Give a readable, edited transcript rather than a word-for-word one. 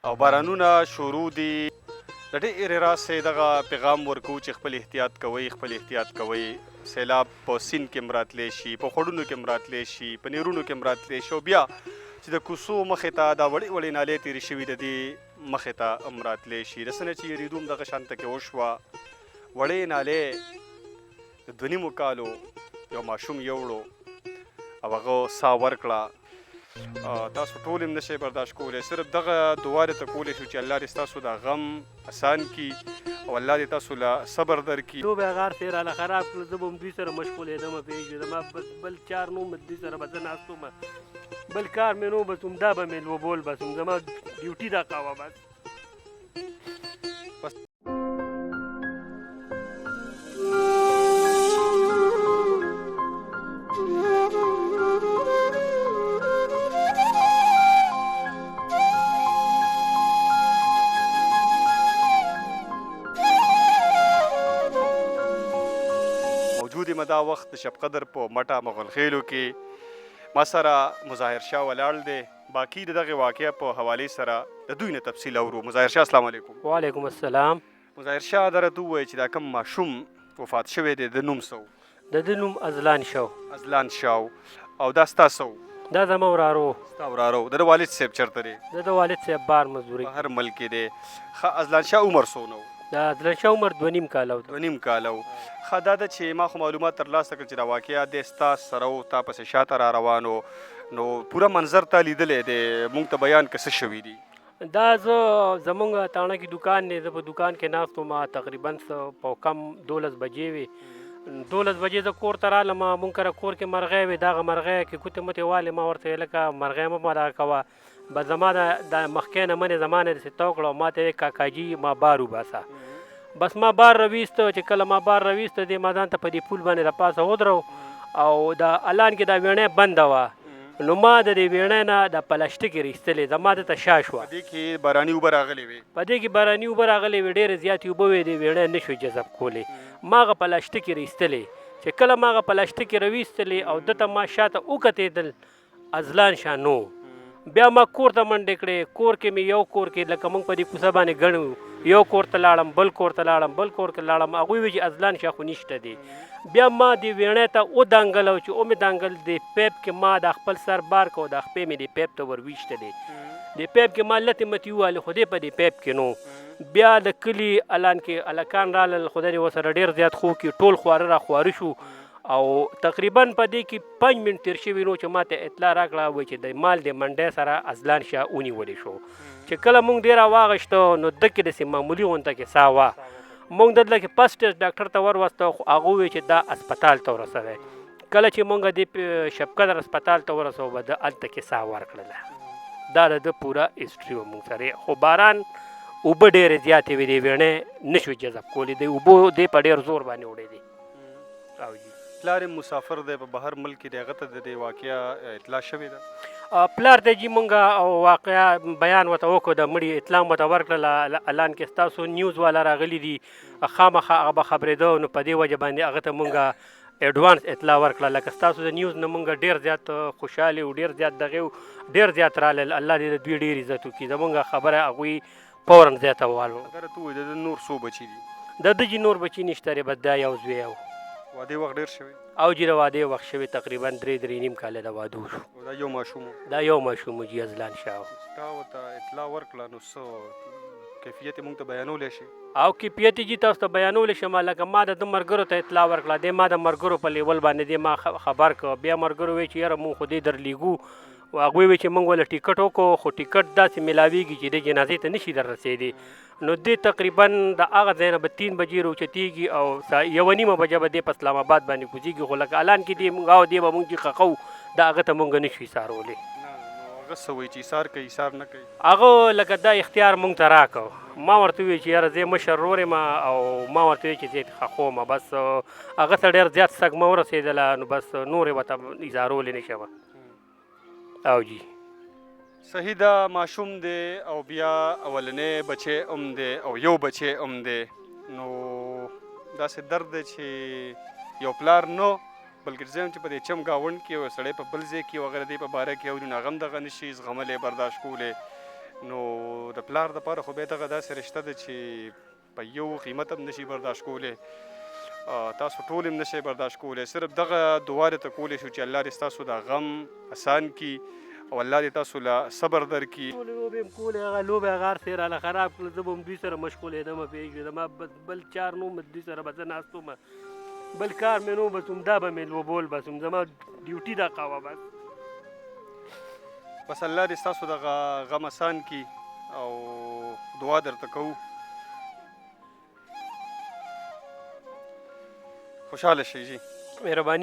او بارانونه شروع دي د ډېرې راسې دغه پیغام ورکوو چې خپل احتیاط کوئ سیلاب په سیند کې هم راتلی شي په خوړونو کې هم راتلی شي په نیرونو کې هم راتلی شي او بیا چې د کوڅو مخې ته دا وړې وړې نالې تېرې شوي د دې مخې ته هم راتلی شي د څه نه چې یېرېدو هم دغه شانته کې وشوه وړې نالې د 2.5 کالو یو ماشوم یوړو او هغه ساه ورکړه تاسو ټول هم نشئ برداشت کولی صرف دغه دعا درته کولی شو چې الله دې ستاسو دا غم اسان کړي او الله دې تاسو له صبر درکړي تو به غار تې راله خراب کړل زه به هم دوی سره مشغولېدم پوهېږې زما بل چار نو مې دوی سره به زه ناست وم بل کار مې نو بس همدا به مې لوبول بس هم زما ډیوټي دا کوه بس دا وخت د شب قدر په مټه مغلخیلو کې ما سره مظاهر شاه ولاړ دی باقي د دغې واقعه په حوالې سره د دوی نه تفصیل اورو مظاهر شاه السلام علیکم وعلیکم السلام مظاهر شاه دا راته ووایه چې دا کوم ماشوم وفات شوی دی د نوم څه د ده نوم ازلان شو او دا ستا څه دا زما ورارو ستا ورارو د ده والد صاحب چېرته دی د ده والد صاحب بار مزدوري په هر ملک کې دی ښه ازلان شاه عمر څونه و د ازلان شاه عمر 2.5 کاله و 2.5 کاله و ښه دا ده چې ما خو معلومات ترلاسه کړل چې دا واقعه دی ستا سره و تا پسې شاته را روان و نو پوره منظر تا لیدلی دی موږ ته بیان که څه شوي دي دا زه زمونږ تاڼه کې دکان دی زه په دکان کې ناست وم تقریبا په کم 12 بجې وې 12 بجې زه کور ته رالم مونږ کره کور کې مرغۍ وې دغه مرغۍ کې کوتې متې والې ما ورته ویل لکه مرغۍ مه دغه کوه بس زما د مخکې نه منې زما نه داسې تو کړه او ما ته ویې کاکاجي ما بار وباسه بس ما بار راویسته چې کله ما بار راویسته دی ما ځان ته په دې پول باندې د پاسه ودرو او د الان کې دا ویڼۍ بنده وه نو ما د دې ویڼۍ نه د پلاستیک ایستلې زما دته شا شوه په دې کې باراني اوبه راغلې وې ډېرې زیاتې اوبه وې دې ویڼۍ نه شوې جذب کولی ما هغه پلاستیک ایستلې چې کله ما هغه پلاستیک راویستلې او دته ما شاته وکتېدل ازلان شاه نو بیا ما کور ته منډې کړې کور کې مې یو کور کې لکه موږ په دې کوڅه باندې ګڼو یو کور ته لاړم بل کور ته لاړم هغوی وایي چې ازلان شاه خو نشته دی بیا ما دې ویڼۍ ته ودانګل او چې مې دانګل د پیپ کې ما د خپل سر بار کو د خپې مې د پیپ ته ور ویشتلې د پیپ کې ما لتې متې ووهلې خو دې په دې پیپ کې نو بیا د کلي الان کې الکان رالل خدای دې ورسره ډېر زیات خو کې ټول خواره را خواره شو او تقریبا په دې کې 5 منټ تېر شوي نو چې ما ته اطلاع راکړه وایي چې د مال د منډۍ سره ازلان شاه ونیولی شو چې کله موږ دې راواغېسته نو ده کې داسې معمولي غونته کې ساه وه موږ دلته کې فسټ ټیسټ ډاکټر ته وروسته خو هغه وویل چې دا اسپتال ته ورسوی کله چې موږ دې شب قدر اسپتال ته ورسوو به ده هلته کې ساه ورکړله دا د ده پوره هسټري وه موږ سره خو باران اوبه ډېرې زیاتې وې دې ویڼۍ نه شوې جذب کولی د اوبو دې په ډېر زور باندې وړېدې او جي پلار مسافر دی په بهر ملک کې دی هغه ته د دې واقعه اطلاع شوې ده پلار ته جي مونږ واقعه بیان ورته وکړو د مړي اطلاع ورته ورکړله الان کې ستاسو نیوز والا راغلي دي خامخا هغه به خبرېده نو په دې وجه باندې هغه ته مونږ اډوانس اطلاع ورکړه لکه ستاسو د نیوز نه مونږ ډېر زیات خوشحالي او ډېر زیات دغې ډېر زیات رالل الله دې د دوی ډېر عزت وکړي زمونږ خبره هغوی فورا زیاته والو اگر ته ووایې د نور څو بچي دي د ده جي نور بچي نشته دی بس دا یو زوی و واده وخت ډېر شوی او جي د واده وخت شوی تقریبا 3.5 کاله د واده وشو دا یو ماشوم و جي ازلان شاه تا ورته اطلاع ورکړه نو څه کیفیت یې موږ ته بیانولی شي او کیفیت یې جي تاسو ته بیانولی شم لکه ما د ده ملګرو ته اطلاع ورکړه دی ما د ملګرو په لیول باندې دی ما خبر کړ بیا ملګرو وایي چې یاره مونږ خو دې درلیږو هغوی وایي چې مونږ له ټیکټ وکړو خو ټیکټ داسې میلاویږي چې د جنازې ته نشي در رسېدی نو دې تقریبا د هغه ځای نه به 3 بجې راوچتېږي او 1:30 بجه به دې په اسلام آباد باندې کوزېږي خو لکه الان کې دې مونږ او دې به مونږ چې خښو د هغه ته مونږ نشو ایسارولی هغه څه وایي چې ایسار کوي ایسار نه کوي هغه لکه دا اختیار مونږ ته راکړو ما ورته وویل چې یاره زه مشر ورور یم او ما ورته وویل چې زه یې خښوم بس هغه ته ډېر زیات صدمه ورسېدله نو بس نور یې ورته ایزارولی نه شم او جي صحیح ده ماشوم دی او بیا اولنی بچی هم دی او یو بچی هم دی نو داسې درد دی چې یو پلار نو بلکې زه هم چې په دې چم ګاونډ کې یو سړی په بل ځای کې وغیره دی په باره کې اوري نو هغه هم دغه نشي زغملی برداشت کولی نو د پلار دپاره خو بیا دغه داسې رشته ده چې په یو قیمت هم نشي برداشت کولی، تاسو ټول هم نشئ برداشت کولی. صرف دغه دعا درته کولی شو چې الله دې ستاسو دا غم اسان کړي او الله دې تاسو له صبر درکړي. ټولې لوبې هم کولې، هغه لوبې هغه هر څه یې راله خراب کړل. زه به هم دوی سره مشغولېدم، پوهېږې، زما بل چار نو دوی سره به زه ناست وم، بل کار مې نو بس همدا به مې لوبول، بس هم زما ډیوټي دا قوه بس. بس الله دې ستاسو دغه غم اسان کړي او دعا درته کوو خوشحاله شئ. جی مهرباني